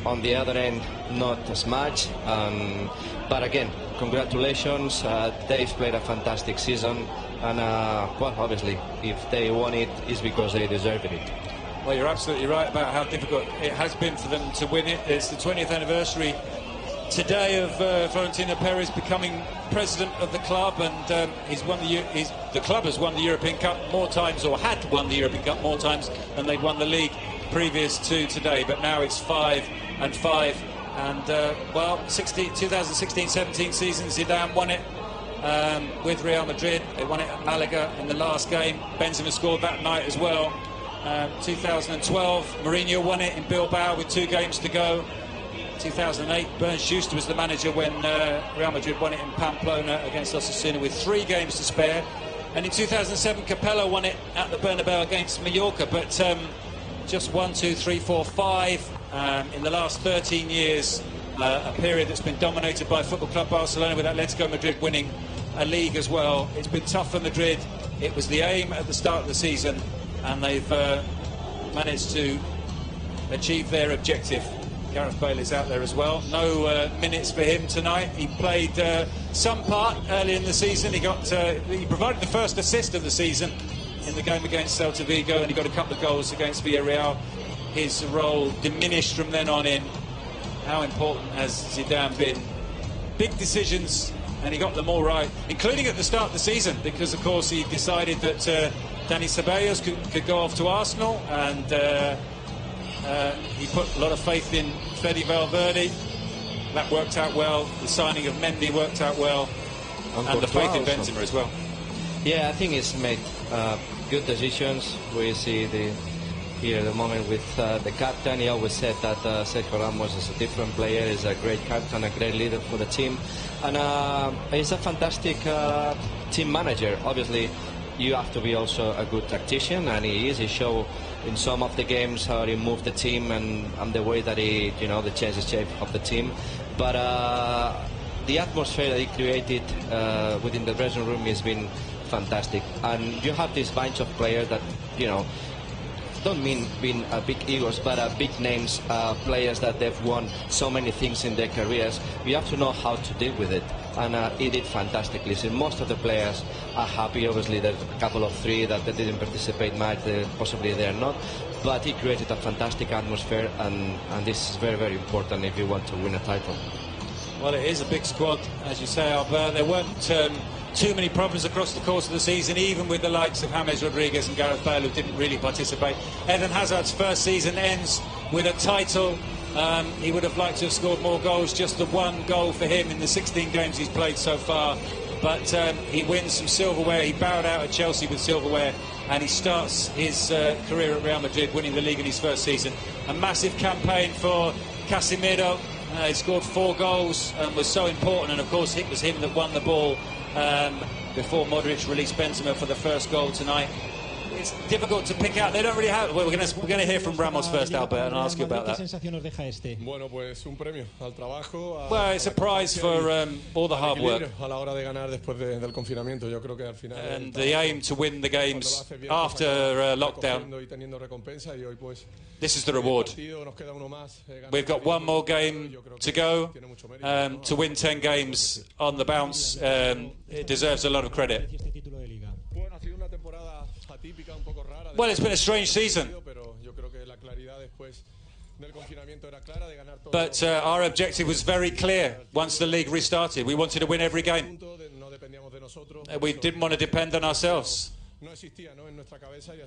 On the other end, not as much. But again, congratulations. They've played a fantastic season. And, well, obviously, if they won it, it's because they deserved it. Well, you're absolutely right about how difficult it has been for them to win it. It's the 20th anniversary today of Florentino Perez becoming president of the club, and the club has won the European Cup more times, or had won the European Cup more times than they'd won the league previous to today. But now it's 5 and 5, and well, 2016-17 season, Zidane won it with Real Madrid. They won it at Malaga in the last game. Benzema scored that night as well. 2012, Mourinho won it in Bilbao with 2 games to go. 2008, Bernd Schuster was the manager when Real Madrid won it in Pamplona against Osasuna with 3 games to spare. And in 2007, Capello won it at the Bernabeu against Mallorca. But just 1, 2, 3, 4, 5 in the last 13 years, a period that's been dominated by Football Club Barcelona, with Atletico Madrid winning a league as well. It's been tough for Madrid. It was the aim at the start of the season, and they've managed to achieve their objective. Gareth Bale is out there as well. No minutes for him tonight. He played some part early in the season. He provided the first assist of the season in the game against Celta Vigo, and he got a couple of goals against Villarreal. His role diminished from then on in. How important has Zidane been? Big decisions, and he got them all right, including at the start of the season, because of course he decided that Dani Ceballos could go off to Arsenal, and he put a lot of faith in Fede Valverde. That worked out well. The signing of Mendy worked out well, and the faith in Benzema as well. Yeah, I think he's made good decisions. We see here at the moment with the captain. He always said that Sergio Ramos is a different player, is a great captain, a great leader for the team, and he's a fantastic team manager. Obviously, you have to be also a good tactician, and he is. He showed in some of the games how he moved the team and the way that he, the change the shape of the team. But the atmosphere that he created within the dressing room has been fantastic. And you have this bunch of players that, don't mean being big egos, but big names, players that they've won so many things in their careers. You have to know how to deal with it, and he did fantastically. So most of the players are happy. Obviously, there's a couple of 3 that they didn't participate much, possibly they're not, but he created a fantastic atmosphere, and this is very, very important if you want to win a title. Well, it is a big squad, as you say, Albert. There weren't too many problems across the course of the season, even with the likes of James Rodriguez and Gareth Bale, who didn't really participate. Eden Hazard's first season ends with a title. He would have liked to have scored more goals, just the 1 goal for him in the 16 games he's played so far. But he wins some silverware. He bowed out at Chelsea with silverware, and he starts his career at Real Madrid, winning the league in his first season. A massive campaign for Casemiro. He scored 4 goals and was so important, and of course it was him that won the ball before Modric released Benzema for the first goal tonight. It's difficult to pick out. They don't really have. Well, we're going to hear from Ramos first, Albert, and I'll ask you about that. Well, it's a prize for all the hard work and the aim to win the games after lockdown. This is the reward. We've got 1 more game to go. To win 10 games on the bounce, it deserves a lot of credit. Well, it's been a strange season, but our objective was very clear once the league restarted. We wanted to win every game. We didn't want to depend on ourselves.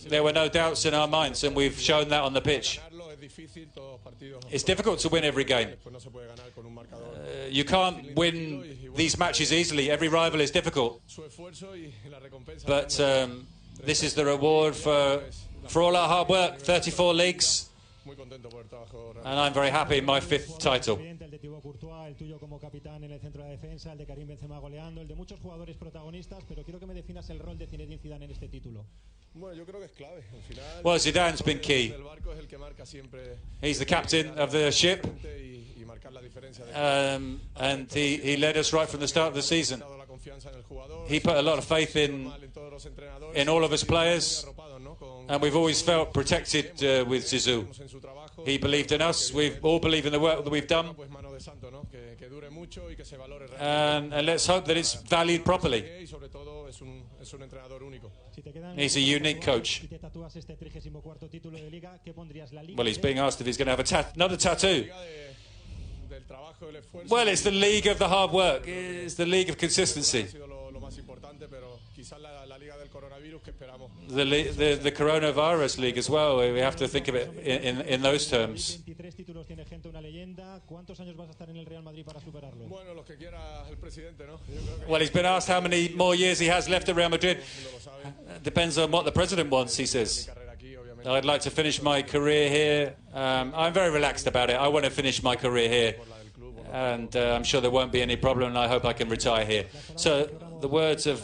There were no doubts in our minds, and we've shown that on the pitch. It's difficult to win every game. You can't win these matches easily. Every rival is difficult. But this is the reward for all our hard work. 34 leagues, and I'm very happy in my 5th title. Well, Zidane's been key. He's the captain of the ship, and he led us right from the start of the season. He put a lot of faith in all of us players, And we've always felt protected with Zizou. He believed in us. We all believe in the work that we've done. And let's hope that it's valued properly. He's a unique coach. Well, he's being asked if he's going to have another tattoo. Well, it's the league of the hard work. It's the league of consistency. The coronavirus league as well. We have to think of it in those terms. Well, he's been asked how many more years he has left at Real Madrid. Depends on what the president wants, he says. I'd like to finish my career here. I'm very relaxed about it. I want to finish my career here. And I'm sure there won't be any problem, and I hope I can retire here. So, the words of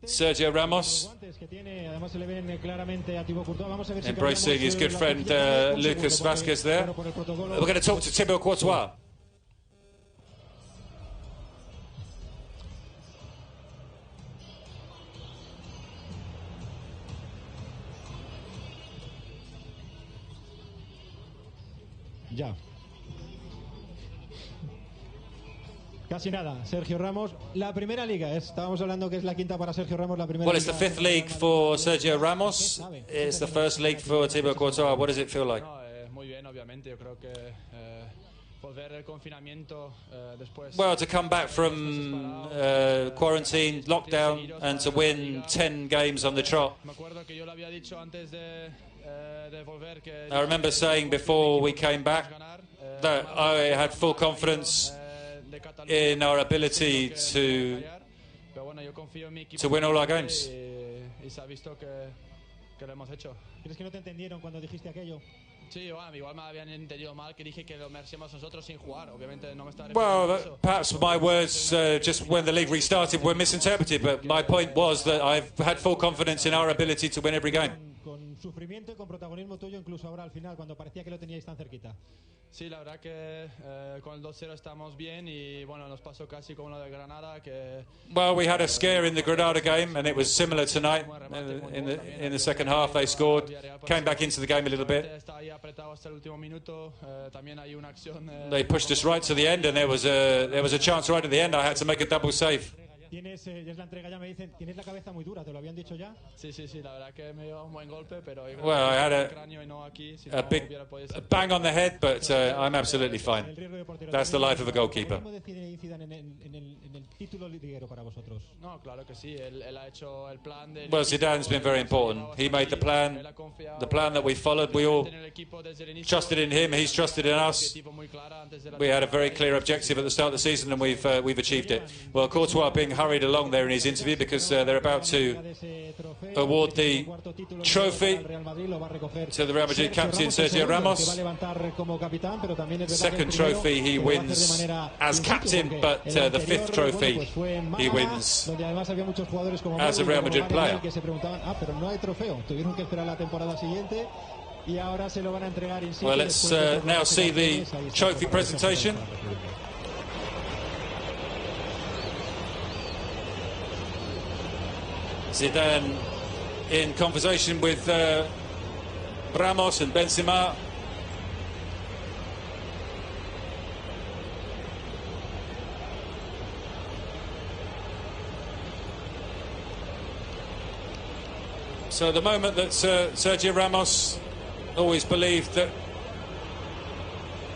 Sergio Ramos, embracing his good friend Lucas Vázquez there. We're going to talk to Thibaut Courtois. Ya. Casi nada, Sergio Ramos. La primera liga, estábamos hablando que es la quinta para Sergio Ramos, la primera. Well, it's the fifth league for Sergio Ramos. It's the first league for Thibaut Courtois. What does it feel like? Muy bien, obviamente. Yo creo que volver del confinamiento después. Well, to come back from quarantine, lockdown, and to win 10 games on the trot. I remember saying before we came back that I had full confidence in our ability to win all our games. ¿Crees que no te entendieron cuando dijiste aquello? Sí, bueno, igual me habían entendido mal que dije que lo merecíamos nosotros sin jugar. Obviamente no me estaba Well, perhaps my words just when the league restarted were misinterpreted, but my point was that I've had full confidence in our ability to win every game. Con sufrimiento y con protagonismo tuyo, incluso ahora al final, cuando parecía que lo teníais tan cerquita. Sí, la verdad que con el 2-0 estamos bien y bueno, nos pasó casi como lo de Granada que. Well, we had a scare in the Granada game, and it was similar tonight. In the second half, they scored, came back into the game a little bit. They pushed us right to the end, and there was a chance right at the end. I had to make a double save. Tienes, es la entrega ya, me dicen, tienes la cabeza muy dura, ¿te lo habían dicho ya? Sí, la verdad que me dio un buen golpe, pero well, I had a big bang on the head, but I'm absolutely fine. That's the life of a goalkeeper. ¿Cómo decide Zidane en el título liguero para vosotros? No, claro que sí, él ha hecho el plan de. Well, Zidane's been very important. He made the plan that we followed. We all trusted in him. He's trusted in us. We had a very clear objective at the start of the season, and we've achieved it. Well, Courtois being hurried along there in his interview because they're about to award the trophy to the Real Madrid captain Sergio Ramos. Second trophy he wins as captain, but the fifth trophy he wins as a Real Madrid player. Well, let's now see the trophy presentation. Zidane in conversation with Ramos and Benzema. So the moment that Sergio Ramos always believed that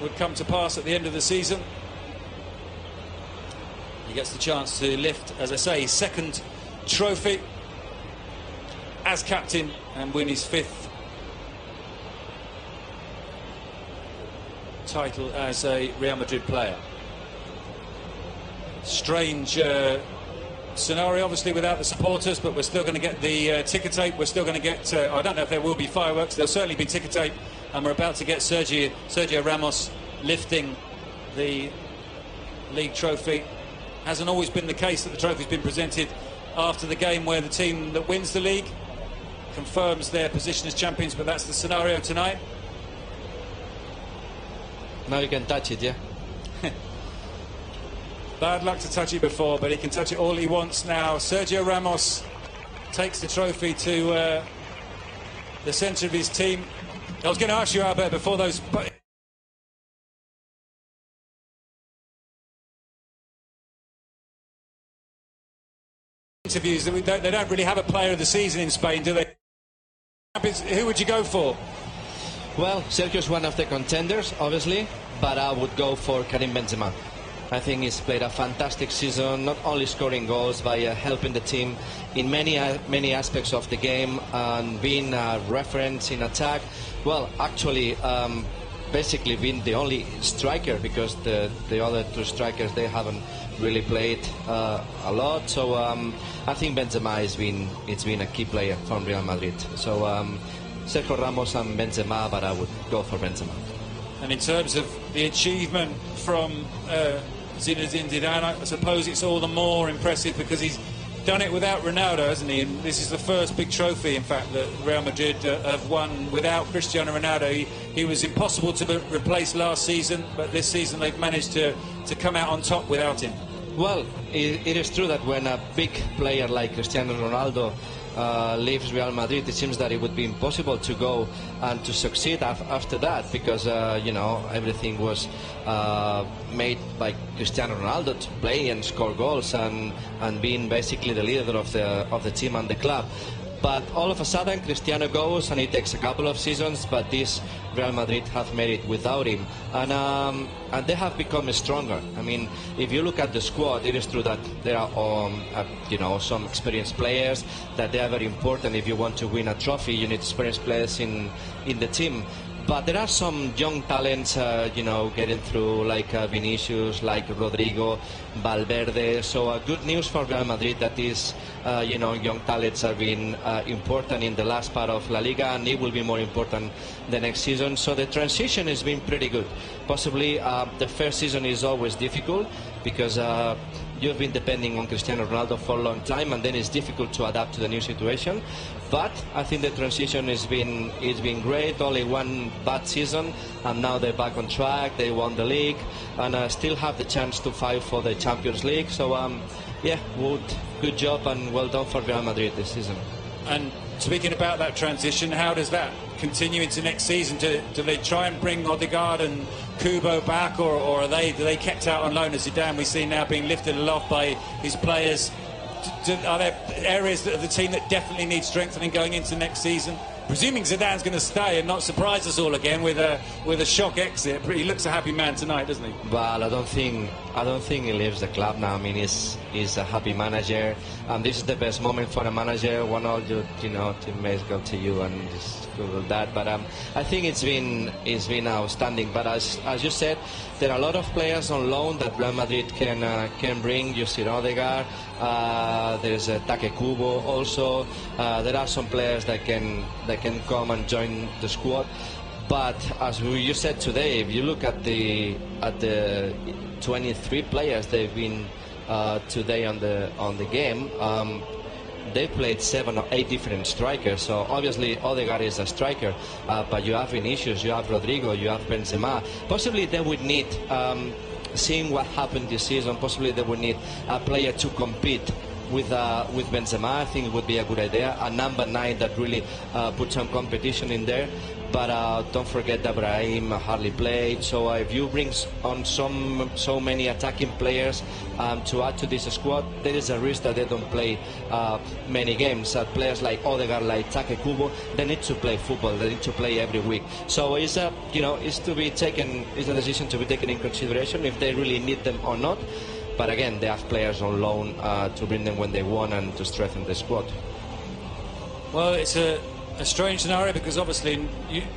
would come to pass at the end of the season. He gets the chance to lift, as I say, his second trophy as captain and win his fifth title as a Real Madrid player. Strange scenario, obviously, without the supporters, but we're still going to get the ticker tape. We're still going to get, I don't know if there will be fireworks, there'll certainly be ticker tape, and we're about to get Sergio Ramos lifting the league trophy. Hasn't always been the case that the trophy's been presented after the game where the team that wins the league confirms their position as champions, but that's the scenario tonight. Now you can touch it, yeah? Bad luck to touch it before, but he can touch it all he wants now. Sergio Ramos takes the trophy to the centre of his team. I was going to ask you, Albert, before those interviews, that they don't really have a player of the season in Spain, do they? Who would you go for? Well, Sergio's one of the contenders, obviously, but I would go for Karim Benzema. I think he's played a fantastic season, not only scoring goals, but helping the team in many aspects of the game and being a reference in attack. Well, actually, basically being the only striker, because the other two strikers, they haven't really played a lot. So I think Benzema has been a key player from Real Madrid. So Sergio Ramos and Benzema, but I would go for Benzema. And in terms of the achievement from Zinedine Zidane, I suppose it's all the more impressive because he's done it without Ronaldo, hasn't he? And this is the first big trophy, in fact, that Real Madrid have won without Cristiano Ronaldo. He was impossible to replace last season, but this season they've managed to come out on top without him. Well, it is true that when a big player like Cristiano Ronaldo leaves Real Madrid, it seems that it would be impossible to go and to succeed after that, because you know, everything was made by Cristiano Ronaldo to play and score goals and being basically the leader of the team and the club. But all of a sudden Cristiano goes and it takes a couple of seasons, but this Real Madrid have made it without him, and they have become stronger. I mean, if you look at the squad, it is true that there are you know, some experienced players, that they are very important. If you want to win a trophy, you need experienced players in the team. But there are some young talents, you know, getting through, like Vinicius, like Rodrigo, Valverde. So good news for Real Madrid that these, you know, young talents are being important in the last part of La Liga, and it will be more important the next season. So the transition has been pretty good. Possibly the first season is always difficult because you've been depending on Cristiano Ronaldo for a long time, and then it's difficult to adapt to the new situation. But I think the transition has been great. Only one bad season, and now they're back on track. They won the league, and still have the chance to fight for the Champions League. So yeah, good job and well done for Real Madrid this season. And speaking about that transition, how does that continue into next season? Do they try and bring Odegaard and Kubo back, or are they kept out on loan as Zidane we see now being lifted aloft by his players? Are there areas of the team that definitely need strengthening going into next season? Presuming Zidane's going to stay and not surprise us all again with a shock exit. He looks a happy man tonight, doesn't he? Well, I don't think he leaves the club now. I mean, he's a happy manager, and this is the best moment for a manager. When all your teammates go to you and just Google that. But I think it's been outstanding. But as you said, there are a lot of players on loan that Real Madrid can bring. You see Odegaard. There's Take Kubo also. There are some players that can come and join the squad. But as you said today, if you look at the 23 players they've been today on the game, they played 7 or 8 different strikers. So obviously Odegaard is a striker, but you have Vinicius, you have Rodrigo, you have Benzema. Possibly they would need, seeing what happened this season, possibly they would need a player to compete with Benzema. I think it would be a good idea, a number 9 that really put some competition in there. But don't forget that Brahim hardly played. So if you bring on so many attacking players to add to this squad, there is a risk that they don't play many games. Players like Odegaard, like Take Kubo, they need to play football. They need to play every week. So it's a decision to be taken in consideration if they really need them or not. But again, they have players on loan to bring them when they want and to strengthen the squad. Well, it's a strange scenario because obviously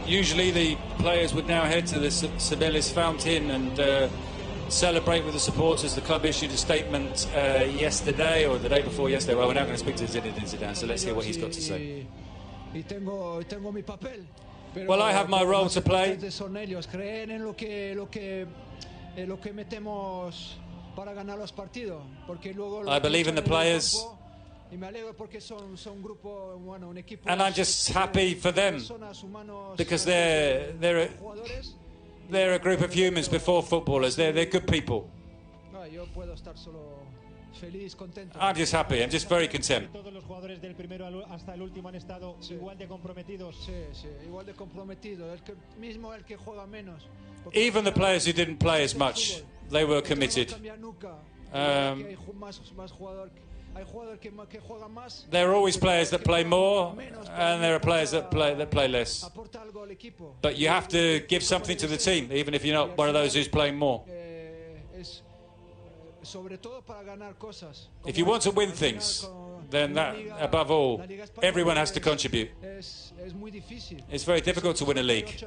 usually the players would now head to the Cibeles fountain and celebrate with the supporters. The club issued a statement yesterday or the day before yesterday. Well, we're now going to speak to Zinedine Zidane, so let's hear what he's got to say. Well, I have my role to play. I believe in the players, and I'm just happy for them because they're a group of humans before footballers. They're good people. feliz, contento. I'm just happy. I'm just very content. Todos los jugadores del primero hasta el último han estado igual de comprometidos. Sí, sí, igual de comprometido. Mismo el que juega menos. Even the players who didn't play as much, they were committed. There are always players that play more, and there are players that play less. But you have to give something to the team, even if you're not one of those who's playing more. If you want to win things, then that, above all, everyone has to contribute. It's very difficult to win a league.